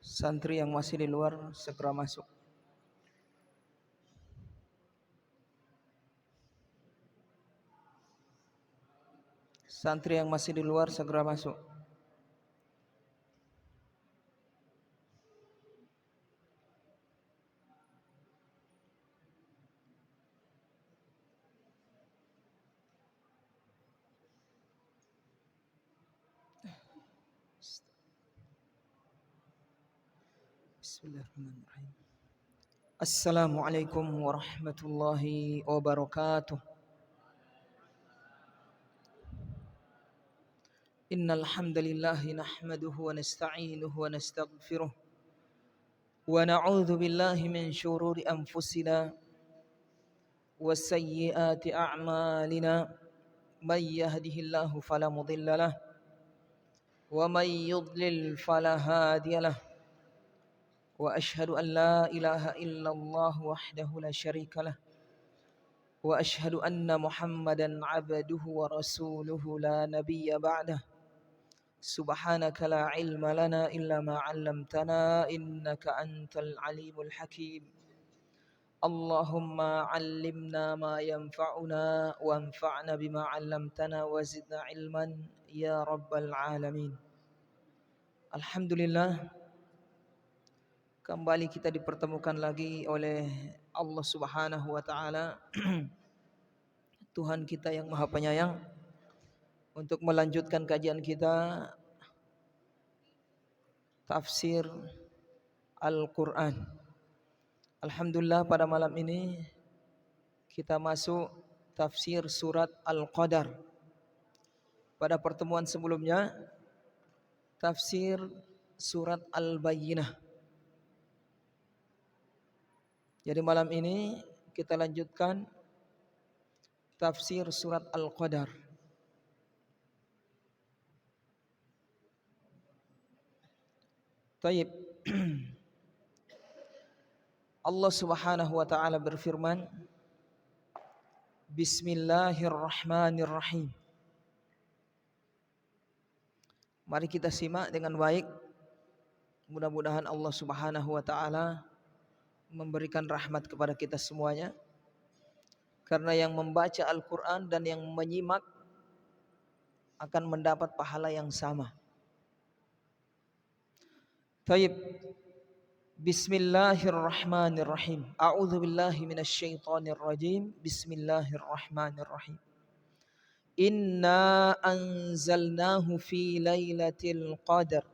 Santri yang masih di luar segera masuk. Santri yang masih di luar segera masuk. Bismillahirrahmanirrahim. Assalamualaikum warahmatullahi wabarakatuh. Innal hamdalillah nahmaduhu wa nasta'inuhu wa nastaghfiruh wa na'udzu billahi min shururi anfusina wa sayyiati a'malina. May yahdihillahu fala mudilla lahu wa may yudlil fala hadiya lahu. وأشهد أن لا إله إلا الله وحده لا شريك له وأشهد أن محمدا عبده ورسوله لا نبي بعده سبحانك لا علم لنا إلا ما علمتنا إنك أنت العليم الحكيم اللهم علمنا ما ينفعنا وانفعنا بما علمتنا وزدنا علما يا رب العالمين. Alhamdulillah, kembali kita dipertemukan lagi oleh Allah Subhanahu wa taala Tuhan kita yang Maha Penyayang untuk melanjutkan kajian kita tafsir Al-Qur'an. Alhamdulillah, pada malam ini kita masuk tafsir surat Al-Qadar. Pada pertemuan sebelumnya tafsir surat Al-Bayyinah. Jadi malam ini kita lanjutkan tafsir surat Al-Qadar. Taib. Allah Subhanahu wa taala berfirman, Bismillahirrahmanirrahim. Mari kita simak dengan baik. Mudah-mudahan Allah Subhanahu wa taala memberikan rahmat kepada kita semuanya, karena yang membaca Al-Quran dan yang menyimak akan mendapat pahala yang sama. Taib. Bismillahirrahmanirrahim. A'udzu billahi minasyaitonir rajim. Bismillahirrahmanirrahim. Inna anzalnahu fi lailatul qadar.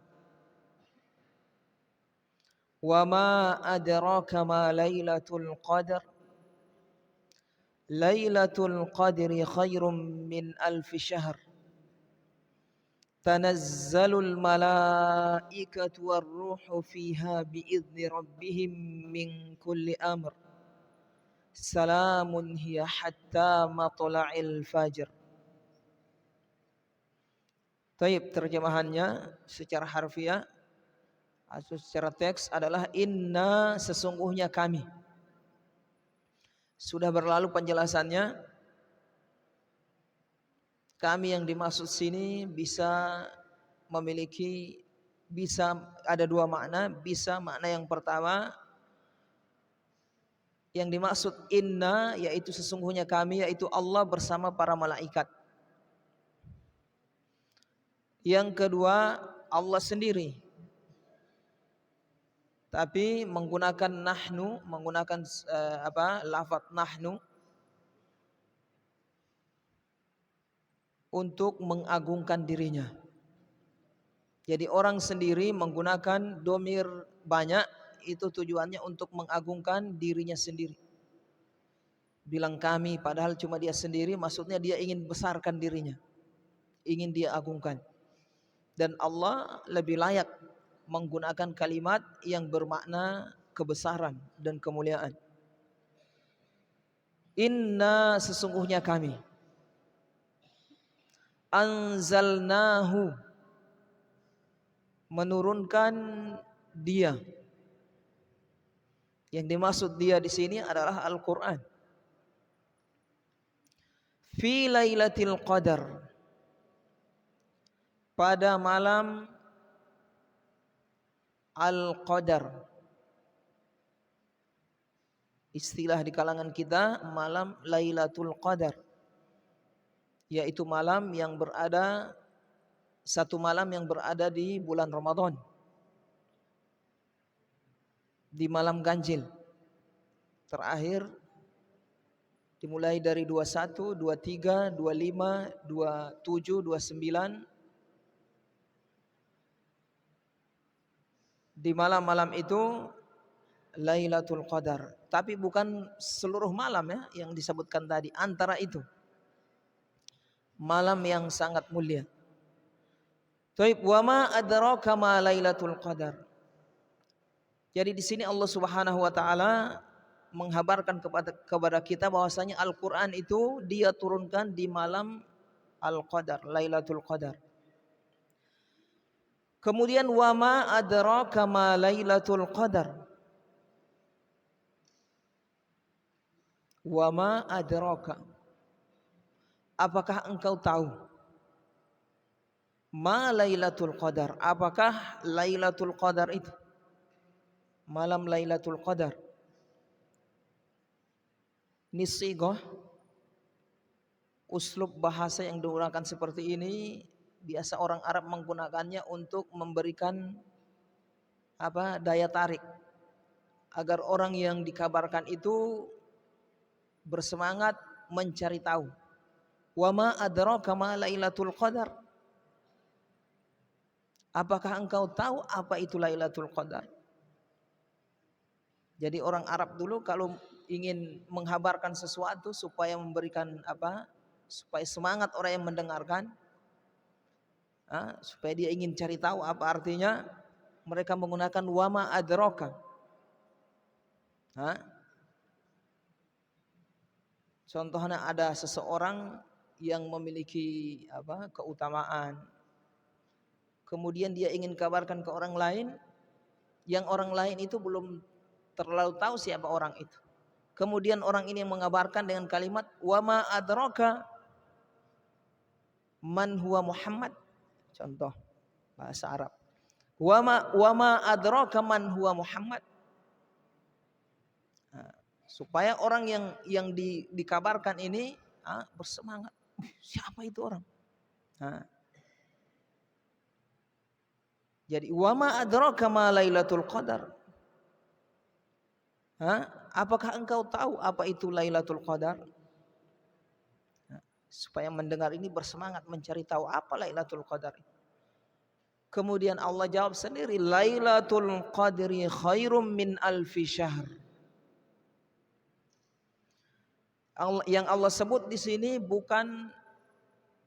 Wa ma adraka ma lailatul qadar. Lailatul qadri khairum min alfi syahr. Tanazzalul malaikatu warruhu fiha biizni rabbihim min kulli amr. Salamun hiya hatta matla'il fajr. Taib, terjemahannya secara harfiah atau secara teks adalah inna, sesungguhnya kami. Sudah berlalu penjelasannya. Kami yang dimaksud sini bisa ada dua makna. Bisa makna yang pertama, yang dimaksud inna yaitu sesungguhnya kami, yaitu Allah bersama para malaikat. Yang kedua, Allah sendiri, tapi menggunakan nahnu, menggunakan lafaz nahnu untuk mengagungkan dirinya. Jadi orang sendiri menggunakan domir banyak, itu tujuannya untuk mengagungkan dirinya sendiri. Bilang kami padahal cuma dia sendiri, maksudnya dia ingin besarkan dirinya, ingin dia agungkan. Dan Allah lebih layak menggunakan kalimat yang bermakna kebesaran dan kemuliaan. Inna, sesungguhnya kami. Anzalnahu, menurunkan dia. Yang dimaksud dia di sini adalah Al-Quran. Fi lailatul qadar, pada malam Al-Qadar. Istilah di kalangan kita malam Lailatul Qadar, yaitu malam yang berada satu malam yang berada di bulan Ramadan, di malam ganjil terakhir, dimulai dari 21, 23, 25, 27, 29. Di malam-malam itu Lailatul Qadar, tapi bukan seluruh malam ya yang disebutkan tadi, antara itu malam yang sangat mulia. Taib, wa ma adraka ma Lailatul Qadar. Jadi di sini Allah Subhanahu wa taala menghabarkan kepada kita bahwasanya Al-Qur'an itu dia turunkan di malam Al-Qadar, Lailatul Qadar. Kemudian wa ma adraka ma Lailatul Qadar. Wa ma adraka. Apakah engkau tahu? Ma Lailatul Qadar. Apakah Lailatul Qadar itu? Malam Lailatul Qadar. Ini sighah, uslub bahasa yang digunakan seperti ini biasa orang Arab menggunakannya untuk memberikan daya tarik agar orang yang dikabarkan itu bersemangat mencari tahu. Wa ma adraka ma Lailatul Qadar. Apakah engkau tahu apa itu Lailatul Qadar? Jadi orang Arab dulu kalau ingin menghabarkan sesuatu supaya memberikan supaya semangat orang yang mendengarkan, supaya dia ingin cari tahu apa artinya, mereka menggunakan wa ma adraka. Contohnya ada seseorang yang memiliki keutamaan, kemudian dia ingin kabarkan ke orang lain, yang orang lain itu belum terlalu tahu siapa orang itu. Kemudian orang ini yang mengabarkan dengan kalimat wa ma adraka man huwa Muhammad. Contoh bahasa Arab. Wa ma adraka man huwa Muhammad. Supaya orang yang dikabarkan ini bersemangat. Siapa itu orang? Jadi wa ma adraka ma Lailatul Qadar. Apakah engkau tahu apa itu Lailatul Qadar? Supaya mendengar ini bersemangat mencari tahu apa Lailatul Qadar. Kemudian Allah jawab sendiri, Lailatul Qadri khairum min alfi syahr. Yang Allah sebut di sini bukan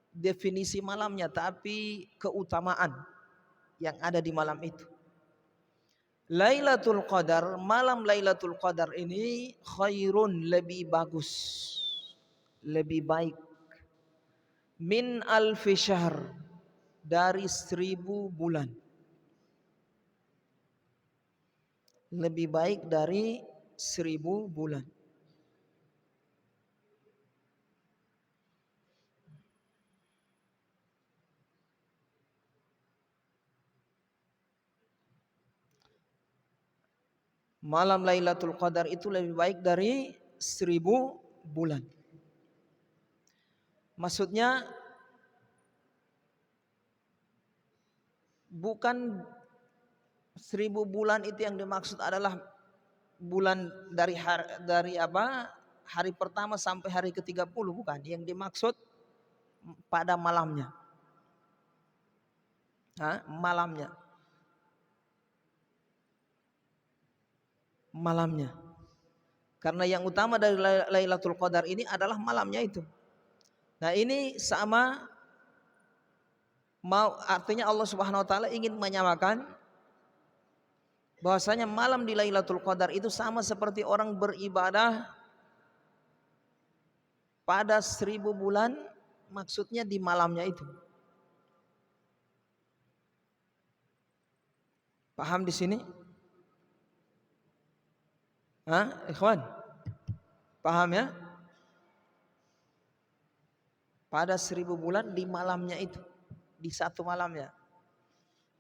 definisi malamnya, tapi keutamaan yang ada di malam itu. Lailatul Qadar, malam Lailatul Qadar ini khairun, lebih bagus, lebih baik, min alfi syahr, dari 1000 bulan. Lebih baik dari 1000 bulan. Malam Lailatul Qadar itu lebih baik dari 1000 bulan. Maksudnya bukan 1000 bulan itu yang dimaksud adalah bulan dari hari pertama sampai hari ke-30, bukan. Yang dimaksud pada malamnya. Malamnya. Karena yang utama dari Lailatul Qadar ini adalah malamnya itu. Nah, ini artinya Allah Subhanahu wa taala ingin menyamakan bahwasanya malam di Lailatul Qadar itu sama seperti orang beribadah pada 1000 bulan, maksudnya di malamnya itu. Paham di sini? Ikhwan? Paham ya? Pada 1000 bulan di malamnya itu, di satu malamnya.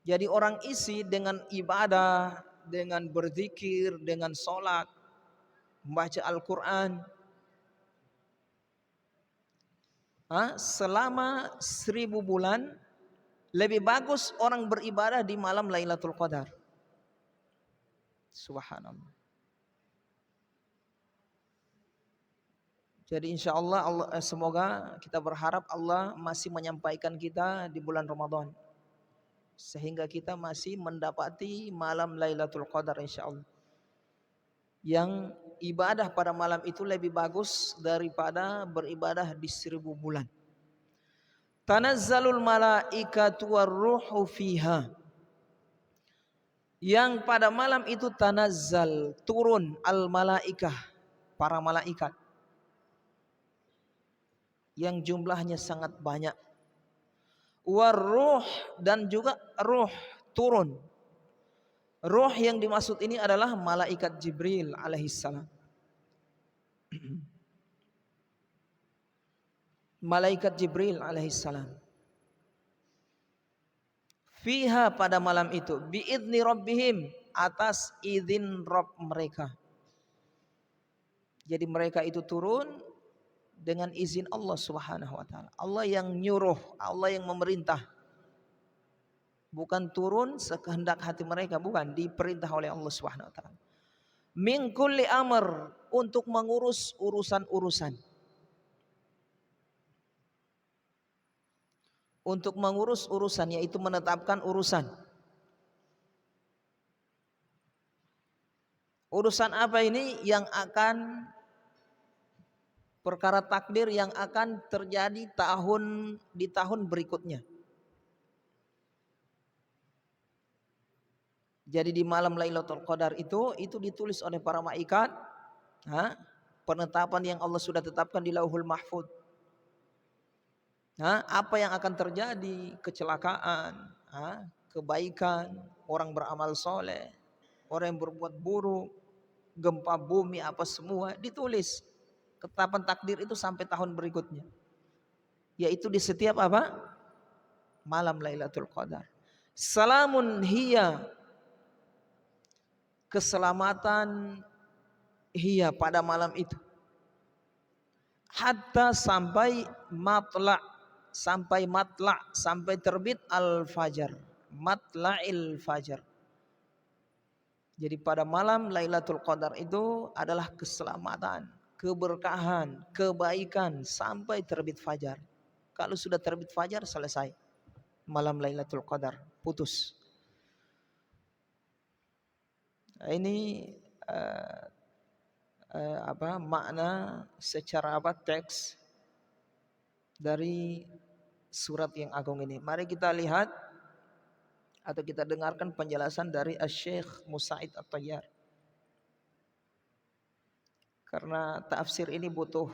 Jadi orang isi dengan ibadah, dengan berzikir, dengan sholat, membaca Al-Quran, selama 1000 bulan, lebih bagus orang beribadah di malam Lailatul Qadar. Subhanallah. Jadi insya Allah, semoga kita berharap Allah masih menyampaikan kita di bulan Ramadan, sehingga kita masih mendapati malam Lailatul Qadar insya Allah. Yang ibadah pada malam itu lebih bagus daripada beribadah di 1000 bulan. Tanazzalul malaikatu warruhu fiha. Yang pada malam itu tanazzal, turun al malaikah, para malaikat yang jumlahnya sangat banyak. Warruh, dan juga ruh turun. Ruh yang dimaksud ini adalah malaikat Jibril alaihissalam. Malaikat Jibril alaihissalam. Fiha, pada malam itu, biidni rabbihim, atas izin Rabb mereka. Jadi mereka itu turun dengan izin Allah Subhanahu wa taala. Allah yang nyuruh, Allah yang memerintah. Bukan turun sekehendak hati mereka, bukan, diperintah oleh Allah Subhanahu wa taala. Min kulli amr, untuk mengurus urusan-urusan. Untuk mengurus urusan, yaitu menetapkan urusan. Urusan apa ini? Yang akan, perkara takdir yang akan terjadi di tahun berikutnya. Jadi di malam Lailatul Qadar itu ditulis oleh para malaikat, penetapan yang Allah sudah tetapkan di Lauhul Mahfuz. Apa yang akan terjadi, kecelakaan, kebaikan, orang beramal soleh, orang yang berbuat buruk, gempa bumi, apa semua ditulis. Ketetapan takdir itu sampai tahun berikutnya, yaitu di setiap apa? Malam Lailatul Qadar. Salamun hiya, keselamatan hiya pada malam itu. Hatta sampai matla', sampai terbit al-fajar, matla'il fajar. Jadi pada malam Lailatul Qadar itu adalah keselamatan, keberkahan, kebaikan sampai terbit fajar. Kalau sudah terbit fajar, selesai malam Lailatul Qadar, putus. Ini makna secara teks dari surat yang agung ini. Mari kita lihat atau kita dengarkan penjelasan dari Asy-Syaikh Musa'id At-Tayyar. Karena tafsir ini butuh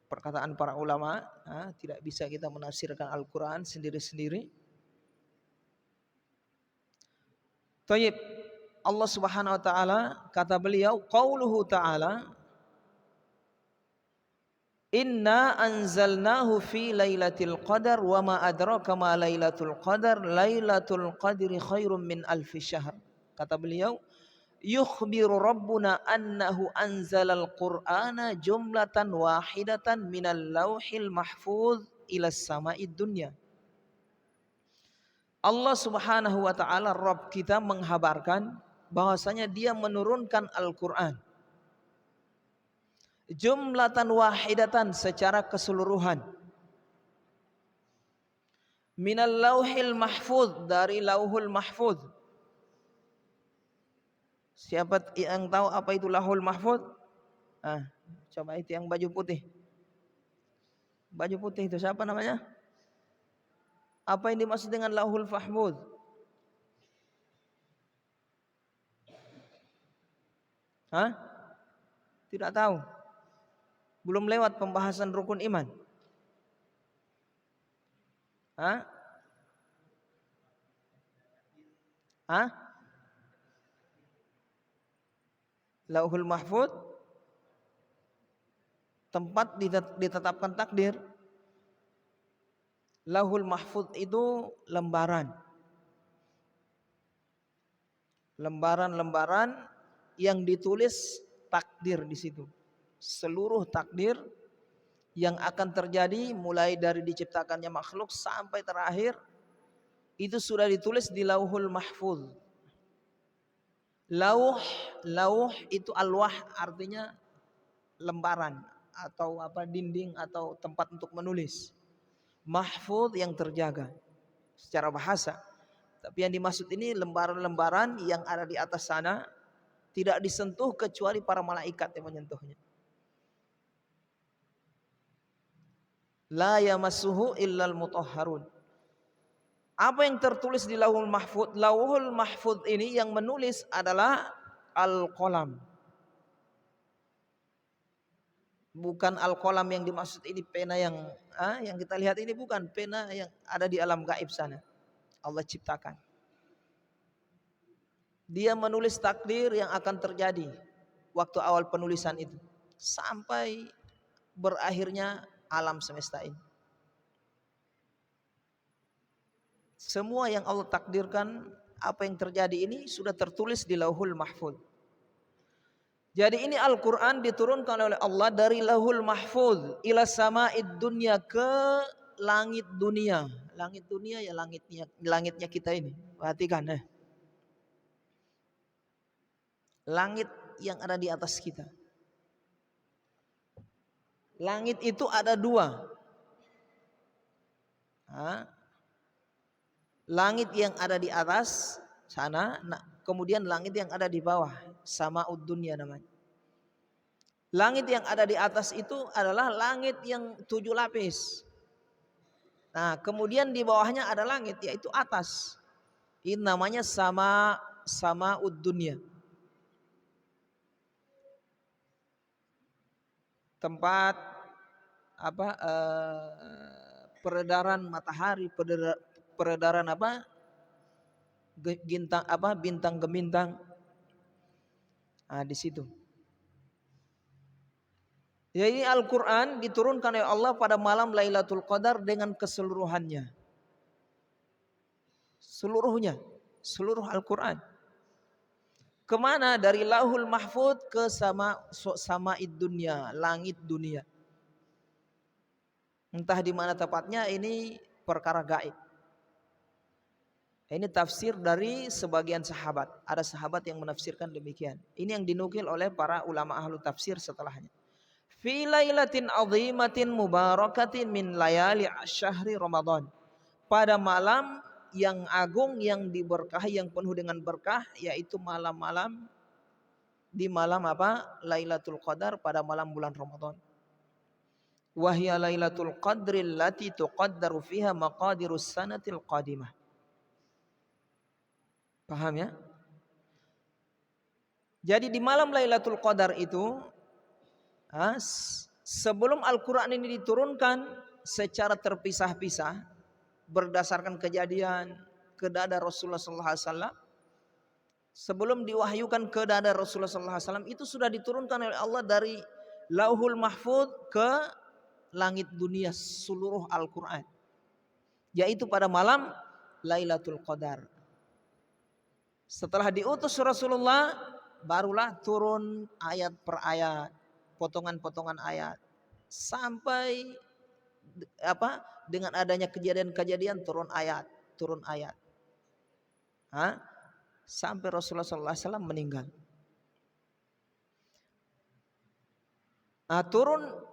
perkataan para ulama, tidak bisa kita menafsirkan Al-Quran sendiri-sendiri. Tayyib, Allah Subhanahu wa taala, kata beliau, qauluhu ta'ala, inna anzalnahu fi lailatul qadar wa ma adraka ma lailatul qadar, lailatul qadri khairum min alfi syahr. Kata beliau, yukhbiru rabbuna annahu anzalal qur'ana jumlatan wahidatan minal lauhil mahfuz ila sama'id dunya. Allah Subhanahu wa taala, Rabb kita, menghabarkan bahwasanya Dia menurunkan Al-Qur'an jumlatan wahidatan, secara keseluruhan, minal lauhil mahfuz, dari lauhul mahfuz. Siapa yang tahu apa itu lauhul mahfuz? Coba itu yang baju putih. Baju putih itu siapa namanya? Apa yang dimaksud dengan lauhul mahfuz? Tidak tahu. Belum lewat pembahasan rukun iman. Lauhul mahfuz, tempat ditetapkan takdir. Lauhul mahfuz itu lembaran. lembaran-lembaran yang ditulis takdir di situ. Seluruh takdir yang akan terjadi mulai dari diciptakannya makhluk sampai terakhir itu sudah ditulis di Lauhul Mahfuz. Lauh itu alwah, artinya lembaran atau dinding atau tempat untuk menulis. Mahfuz yang terjaga secara bahasa. Tapi yang dimaksud ini lembaran-lembaran yang ada di atas sana tidak disentuh kecuali para malaikat yang menyentuhnya. La yamassuhu illal mutahharun. Apa yang tertulis di Lauhul Mahfuz? Lauhul Mahfuz ini yang menulis adalah Al-Qalam. Bukan Al-Qalam yang dimaksud ini pena yang kita lihat ini, bukan pena yang ada di alam gaib sana. Allah ciptakan. Dia menulis takdir yang akan terjadi waktu awal penulisan itu sampai berakhirnya alam semesta ini. Semua yang Allah takdirkan, apa yang terjadi ini sudah tertulis di Lauhul Mahfuz. Jadi ini Al-Quran diturunkan oleh Allah dari Lauhul Mahfuz ila sama'id dunya, ke langit dunia. Langit dunia ya langitnya kita ini. Perhatikan langit yang ada di atas kita. Langit itu ada dua. Langit yang ada di atas sana, kemudian langit yang ada di bawah, sama'ud dunya namanya. Langit yang ada di atas itu adalah langit yang 7 lapis. Nah, kemudian di bawahnya ada langit, yaitu atas. Ini namanya sama'ud dunya. Tempat peredaran matahari, peredaran bintang gemintang. Di situ. Jadi Al-Quran diturunkan oleh Allah pada malam Lailatul Qadar dengan keseluruhannya. Seluruh Al-Quran. Kemana? Dari Lauhul Mahfuz ke sama'id dunya, langit dunia. Entah di mana tepatnya, ini perkara gaib. Ini tafsir dari sebagian sahabat. Ada sahabat yang menafsirkan demikian. Ini yang dinukil oleh para ulama ahlu tafsir setelahnya. Fi lailatin azimatin mubarakatin min layali syahri Ramadan. Pada malam yang agung, yang diberkahi, yang penuh dengan berkah, yaitu malam-malam di malam Lailatul Qadar, pada malam bulan Ramadan. Wa hiya lailatul qadri allati tuqaddaru fiha maqadirus sanatil qadimah. Paham ya? Jadi di malam Lailatul Qadar itu, sebelum Al-Quran ini diturunkan secara terpisah-pisah berdasarkan kejadian ke dada Rasulullah SAW, sebelum diwahyukan ke dada Rasulullah SAW, itu sudah diturunkan oleh Allah dari Lauhul Mahfuz ke langit dunia seluruh Al-Quran, yaitu pada malam Lailatul Qadar. Setelah diutus Rasulullah, barulah turun ayat per ayat, potongan-potongan ayat, sampai dengan adanya kejadian-kejadian turun ayat, sampai Rasulullah SAW meninggal.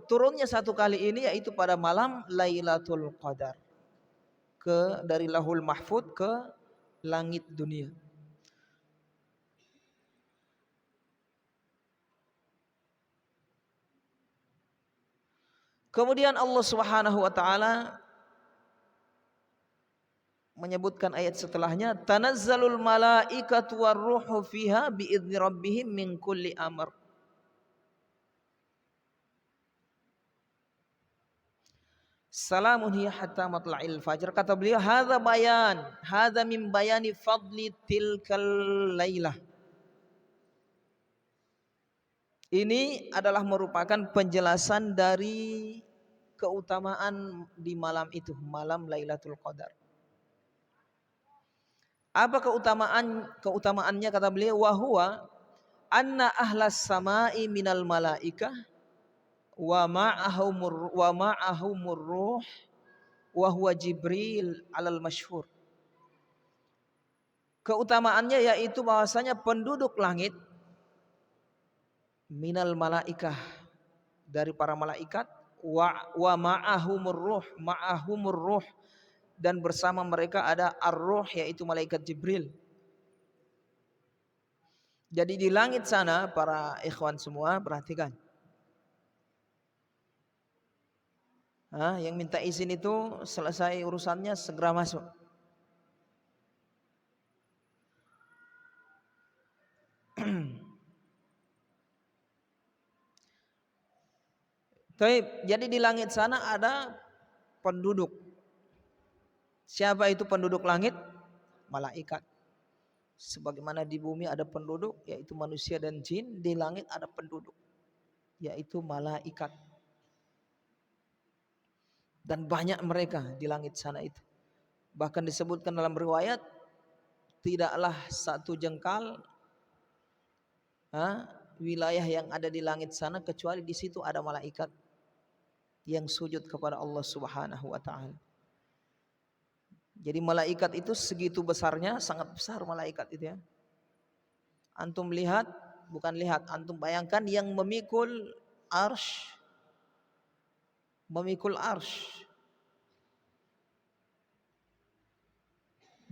Turunnya satu kali ini, yaitu pada malam Lailatul Qadar, dari Lauhul Mahfuz ke langit dunia. Kemudian Allah Subhanahu wa taala menyebutkan ayat setelahnya, tanazzalul malaikatu warruhu fiha biidzni rabbihim min kulli amr. Salamun hiya hatta matla'il fajr. Kata beliau, hadza min bayani fadli tilkal lailah. Ini adalah merupakan penjelasan dari keutamaan di malam itu, malam Lailatul Qadar. Apa keutamaannya kata beliau, wa huwa anna ahlas samai minal malaikah wa ma'ahumur ruh wa huwa Jibril alal masyhur. Keutamaannya yaitu bahwasanya penduduk langit minal malaikah dari para malaikat wa ma'ahumur ruh dan bersama mereka ada ar-ruh yaitu malaikat Jibril. Jadi di langit sana para ikhwan semua perhatikan. Yang minta izin itu selesai urusannya segera masuk. Jadi di langit sana ada penduduk. Siapa itu penduduk langit? Malaikat. Sebagaimana di bumi ada penduduk yaitu manusia dan jin, di langit ada penduduk yaitu malaikat. Dan banyak mereka di langit sana itu. Bahkan disebutkan dalam riwayat tidaklah satu jengkal wilayah yang ada di langit sana kecuali di situ ada malaikat yang sujud kepada Allah Subhanahu wa taala. Jadi malaikat itu segitu besarnya, sangat besar malaikat itu ya. Antum lihat, antum bayangkan yang memikul arsy.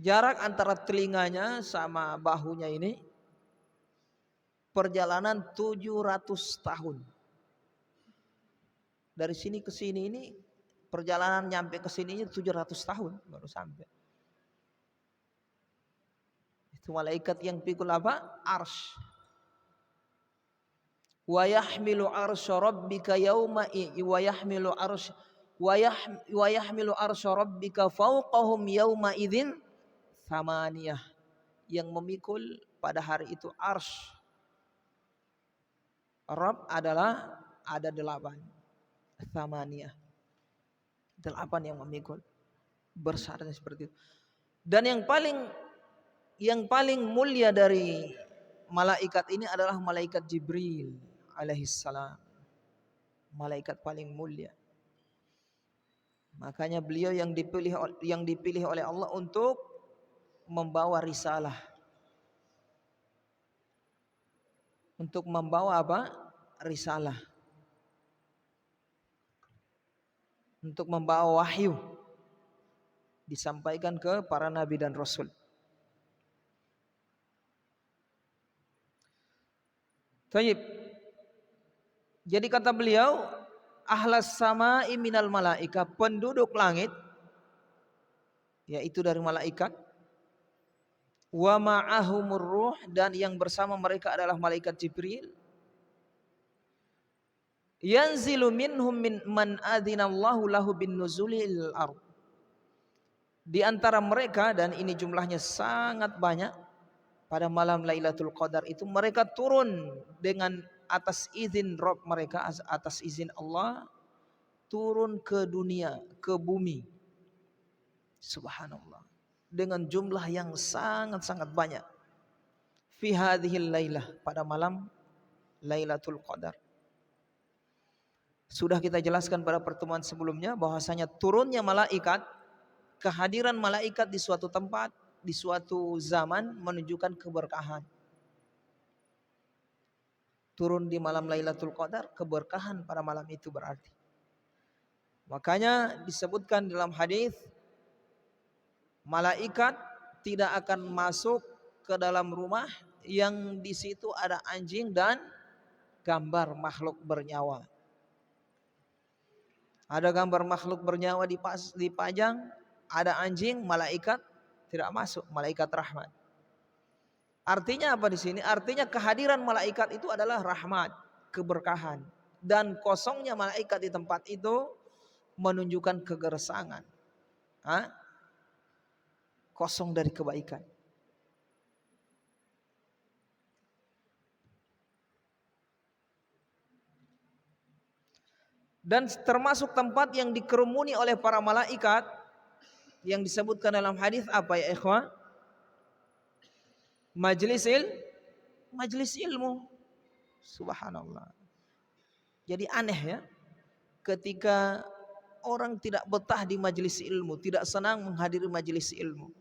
Jarak antara telinganya sama bahunya ini perjalanan 700 tahun. Dari sini ke sini ini perjalanan nyampe ke sininya 700 tahun baru sampai. Itu malaikat yang pikul apa? Arsy. Wa yahmilu arsya rabbika yauma wa yahmilu arsya rabbika fawqahum yauma idzin thamaniyah. Yang memikul pada hari itu arsy Rabb adalah ada 8. Thamaniyah. 8 yang memikul. Bersarnya seperti itu. Dan yang paling mulia dari malaikat ini adalah malaikat Jibril alaihissalam. Malaikat paling mulia. Makanya beliau yang dipilih oleh Allah untuk membawa risalah. Untuk membawa apa? Risalah. Untuk membawa wahyu disampaikan ke para nabi dan rasul. Tayyib. Jadi kata beliau, ahlas samai minal malaika, penduduk langit yaitu dari malaikat, wa ma'ahumur ruh dan yang bersama mereka adalah malaikat Jibril. Yanzilu minhum man adzinallahu lahu bin nuzulil ard. Di antara mereka, dan ini jumlahnya sangat banyak, pada malam Lailatul Qadar itu mereka turun dengan atas izin Rabb mereka, atas izin Allah, turun ke dunia, ke bumi. Subhanallah. Dengan jumlah yang sangat-sangat banyak. Fi hadhil lailah, pada malam Lailatul Qadar. Sudah kita jelaskan pada pertemuan sebelumnya bahwasanya turunnya malaikat, kehadiran malaikat di suatu tempat, di suatu zaman menunjukkan keberkahan. Turun di malam Lailatul Qadar, keberkahan pada malam itu berarti. Makanya disebutkan dalam hadis, malaikat tidak akan masuk ke dalam rumah yang di situ ada anjing dan gambar makhluk bernyawa. Ada gambar makhluk bernyawa dipajang, ada anjing, malaikat tidak masuk, malaikat rahmat. Artinya apa di sini? Artinya kehadiran malaikat itu adalah rahmat, keberkahan, dan kosongnya malaikat di tempat itu menunjukkan kegersangan. Kosong dari kebaikan. Dan termasuk tempat yang dikerumuni oleh para malaikat yang disebutkan dalam hadis apa ya ikhwan? Majelis majelis ilmu. Subhanallah. Jadi aneh ya, ketika orang tidak betah di majelis ilmu, tidak senang menghadiri majelis ilmu.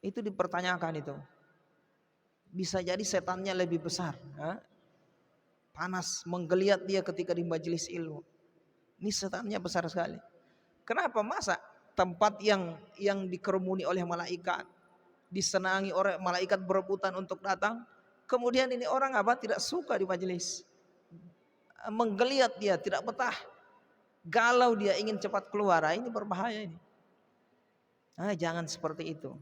Itu dipertanyakan itu. Bisa jadi setannya lebih besar, ha? Panas menggeliat dia ketika di majelis ilmu. Ini setannya besar sekali. Kenapa? Masa tempat yang dikerumuni oleh malaikat, disenangi oleh malaikat berebutan untuk datang, kemudian ini orang apa? Tidak suka di majelis. Menggeliat dia, tidak betah. Galau dia ingin cepat keluar. Ini berbahaya ini. Jangan seperti itu.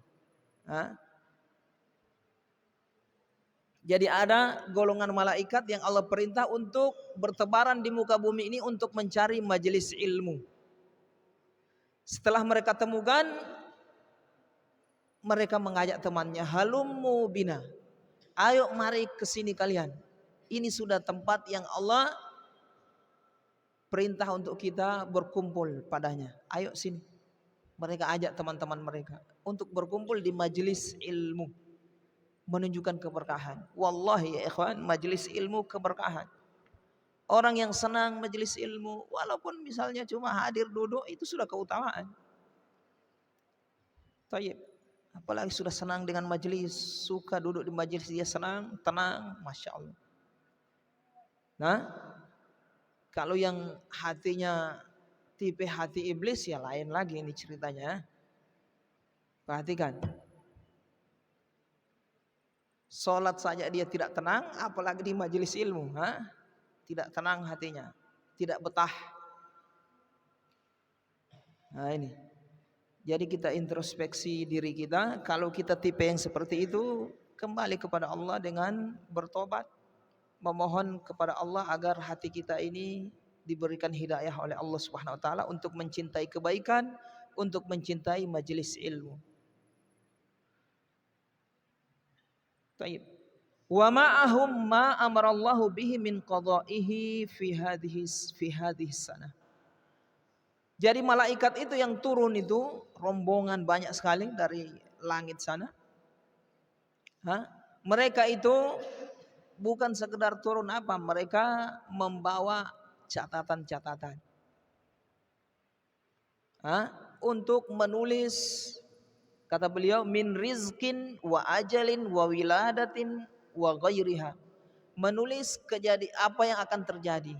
Jadi ada golongan malaikat yang Allah perintah untuk bertebaran di muka bumi ini untuk mencari majelis ilmu. Setelah mereka temukan, mereka mengajak temannya, halummu bina, ayo mari ke sini kalian. Ini sudah tempat yang Allah perintah untuk kita berkumpul padanya. Ayo sini. Mereka ajak teman-teman mereka untuk berkumpul di majelis ilmu. Menunjukkan keberkahan. Wallahi ya ikhwan, majelis ilmu keberkahan. Orang yang senang majelis ilmu, walaupun misalnya cuma hadir duduk, itu sudah keutamaan. Tayyib. Apalagi sudah senang dengan majelis, suka duduk di majelis, dia senang, tenang, Masya Allah. Nah, kalau yang hatinya tipe hati iblis, ya lain lagi ini ceritanya. Perhatikan. Sholat saja dia tidak tenang, apalagi di majelis ilmu. Tidak tenang hatinya, tidak betah. Nah ini. Jadi kita introspeksi diri kita. Kalau kita tipe yang seperti itu, kembali kepada Allah dengan bertobat, memohon kepada Allah agar hati kita ini diberikan hidayah oleh Allah Subhanahu wa taala untuk mencintai kebaikan, untuk mencintai majelis ilmu. Taib. Wa ma'ahum ma amarallahu bihi min qada'ihi fi hadhihi sanah. Jadi malaikat itu yang turun itu rombongan banyak sekali dari langit sana. Mereka itu bukan sekedar turun apa, mereka membawa catatan-catatan. Untuk menulis, kata beliau, min rizkin wa ajalin wa wiladatin wa ghairiha. Menulis apa yang akan terjadi,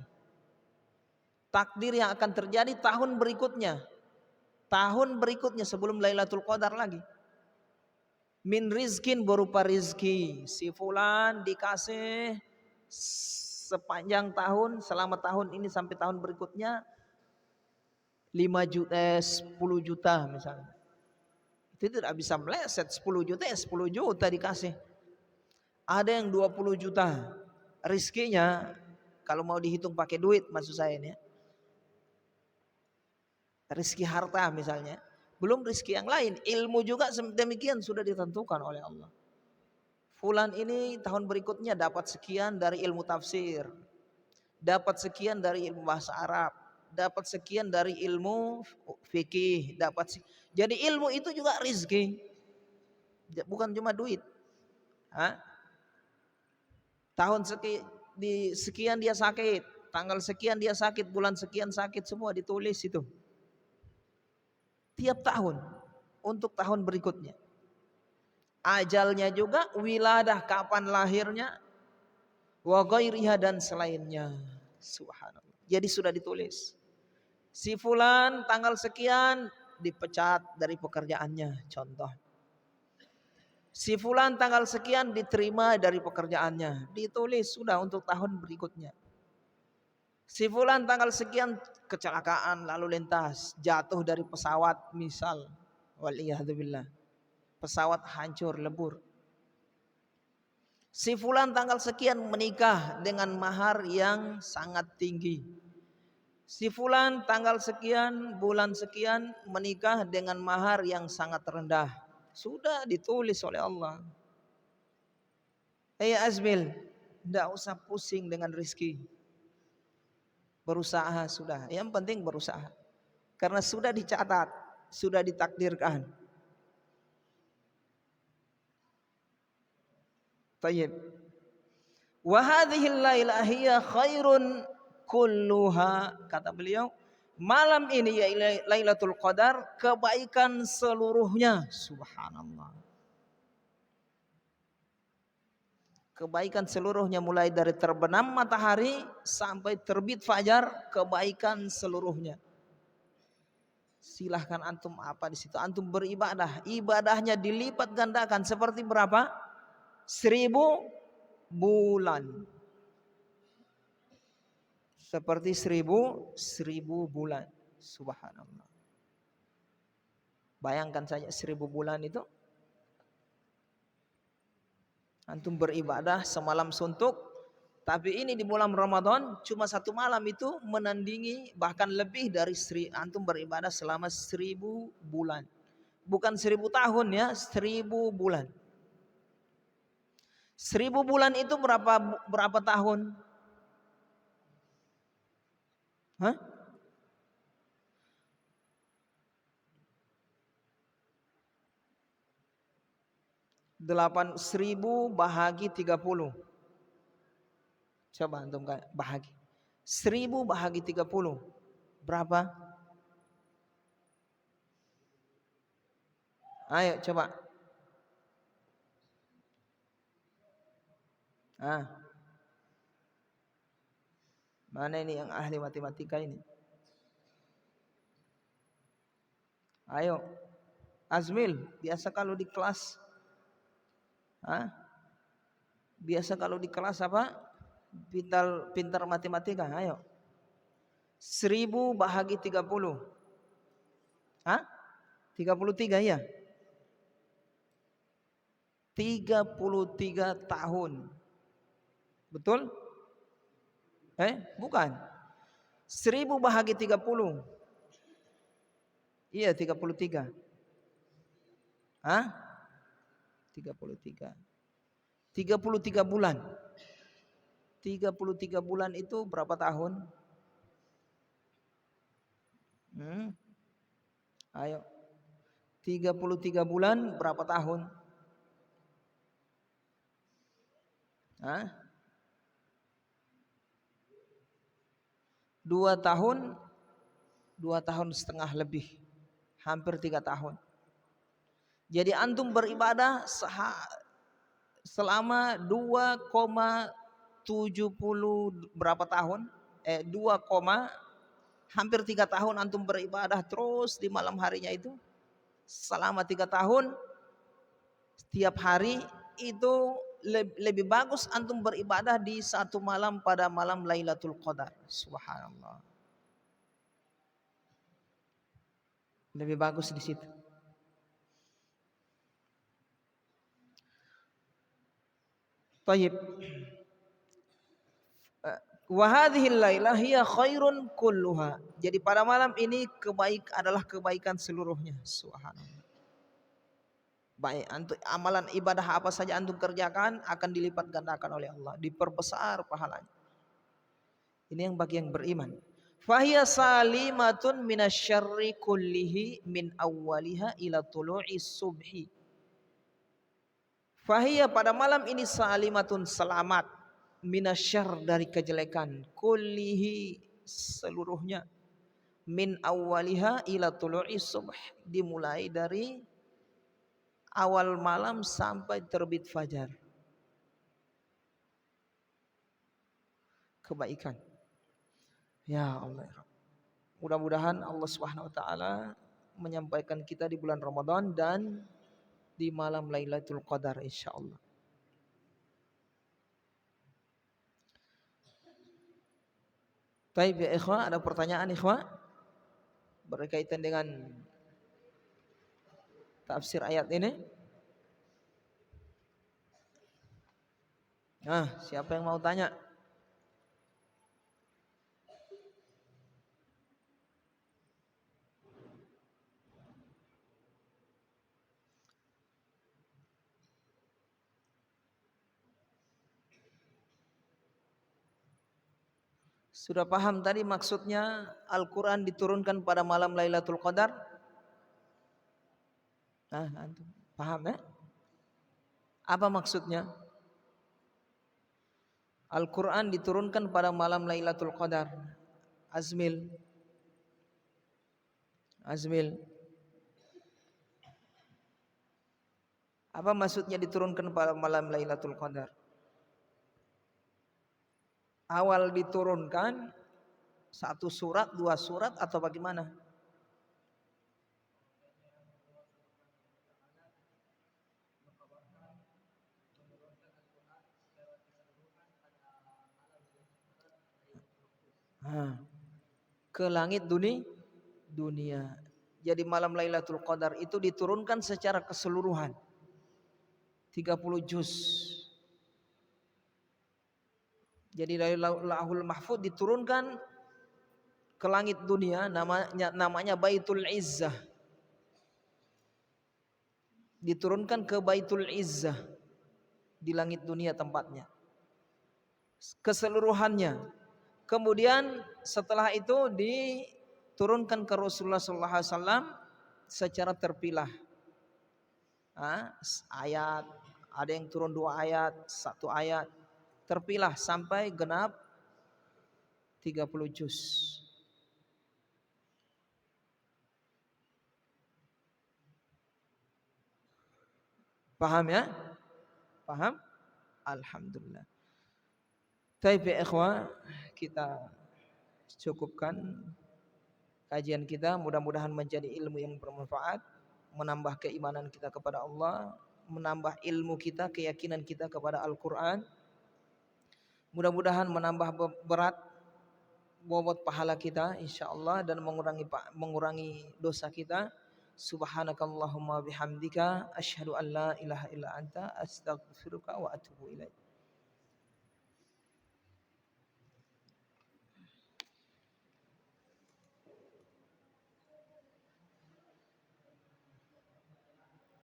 takdir yang akan terjadi tahun berikutnya sebelum Lailatul Qadar lagi. Min rizkin berupa rizki, si fulan dikasih sepanjang tahun, selama tahun ini sampai tahun berikutnya 5 juta, 10 juta misalnya. Itu tidak bisa meleset, 10 juta ya 10 juta dikasih. Ada yang 20 juta rizkinya, kalau mau dihitung pakai duit maksud saya ini ya. Rizki harta misalnya, belum rizki yang lain. Ilmu juga demikian sudah ditentukan oleh Allah. Fulan ini tahun berikutnya dapat sekian dari ilmu tafsir, dapat sekian dari ilmu bahasa Arab, dapat sekian dari ilmu fikih, jadi ilmu itu juga rizki, bukan cuma duit. Tahun sekian dia sakit, tanggal sekian dia sakit, bulan sekian sakit, semua ditulis itu. Tiap tahun untuk tahun berikutnya. Ajalnya juga, wiladah kapan lahirnya, wa ghairiha dan selainnya. Subhanallah. Jadi sudah ditulis. Si fulan tanggal sekian dipecat dari pekerjaannya, contoh. Si fulan tanggal sekian diterima dari pekerjaannya, ditulis sudah untuk tahun berikutnya. Si fulan tanggal sekian kecelakaan lalu lintas, jatuh dari pesawat misal, waliyahzubillah, pesawat hancur lebur. Si fulan tanggal sekian menikah dengan mahar yang sangat tinggi. Si fulan tanggal sekian bulan sekian menikah dengan mahar yang sangat rendah. Sudah ditulis oleh Allah. Azmil, tidak usah pusing dengan rezeki. Berusaha sudah, yang penting berusaha. Karena sudah dicatat, sudah ditakdirkan. Tayyib. Wa hadhil lailah hiya khairun kulluha, kata beliau, malam ini ya Lailatul Qadar kebaikan seluruhnya. Subhanallah. Kebaikan seluruhnya, mulai dari terbenam matahari sampai terbit fajar, kebaikan seluruhnya. Silahkan antum apa di situ, antum beribadah, ibadahnya dilipat gandakan seperti berapa? 1000 bulan. Seperti 1000 bulan. Subhanallah. Bayangkan saja 1000 bulan itu, antum beribadah semalam suntuk, tapi ini di bulan Ramadan cuma 1 malam itu menandingi, bahkan lebih dari antum beribadah selama 1000 bulan. Bukan 1000 tahun ya, 1000 bulan. 1000 bulan itu berapa tahun? Hah? 8.000 bahagi 30. Coba antum bahagi. 1000 bahagi 30. Berapa? Ayo coba. Mana ini yang ahli matematika ini? Ayo. Azmil, biasa kalau di kelas biasa kalau di kelas apa? Pintar matematika, ayo. 1000 bahagi 30. 33 ya? 33 tahun. Betul? Bukan. 1000 bahagi 30. Iya, 33. 33. 33 bulan. 33 bulan itu berapa tahun? Ayo. 33 bulan berapa tahun? 2 tahun, 2 tahun setengah lebih, hampir 3 tahun. Jadi antum beribadah selama 2,70 berapa tahun? 2, hampir 3 tahun antum beribadah terus di malam harinya itu. Selama 3 tahun setiap hari itu lebih bagus antum beribadah di satu malam pada malam Lailatul Qadar. Subhanallah. Lebih bagus di situ. Tayyib. Wa hadhil lailah hiya khairun kulluha. Jadi pada malam ini adalah kebaikan seluruhnya. Subhanallah. Baik, antum amalan ibadah apa saja antum kerjakan akan dilipat gandakan oleh Allah, diperbesar pahalanya. Ini yang bagi yang beriman. Fahiya salimatun minasyarri kullihi min awwaliha ila tulu'is subhi. Fahiya, pada malam ini, salimatun, selamat, minasyarr, dari kejelekan, kullihi, seluruhnya, min awwaliha ila tulu'is subh, dimulai dari awal malam sampai terbit fajar. Kebaikan. Ya Allah. Mudah-mudahan Allah Subhanahu wa taala menyampaikan kita di bulan Ramadan dan di malam Lailatul Qadar insyaallah. Baik ya ikhwah, ada pertanyaan ikhwah berkaitan dengan tafsir ayat ini? Siapa yang mau tanya? Sudah paham tadi maksudnya Al-Quran diturunkan pada malam Lailatul Qadar? Antum paham ya? Apa maksudnya? Al-Quran diturunkan pada malam Lailatul Qadar. Azmil. Apa maksudnya diturunkan pada malam Lailatul Qadar? Awal diturunkan satu surat, dua surat atau bagaimana? Ke langit dunia. Jadi malam Lailatul Qadar itu diturunkan secara keseluruhan. 30 juz. Jadi dari Lauhul Mahfuz diturunkan ke langit dunia, namanya Baitul Izzah. Diturunkan ke Baitul Izzah di langit dunia tempatnya. Keseluruhannya. Kemudian setelah itu diturunkan ke Rasulullah SAW secara terpilah. Ayat, ada yang turun 2 ayat, 1 ayat, terpilah sampai genap 30 juz. Paham ya? Paham? Alhamdulillah. Baik ya ikhwah, kita cukupkan kajian kita, mudah-mudahan menjadi ilmu yang bermanfaat, menambah keimanan kita kepada Allah, menambah ilmu kita, keyakinan kita kepada Al-Quran, mudah-mudahan menambah berat bobot pahala kita insyaallah dan mengurangi dosa kita. Subhanakallahumma bihamdika asyhadu an la ilaha illa anta astaghfiruka wa atubu ilaik.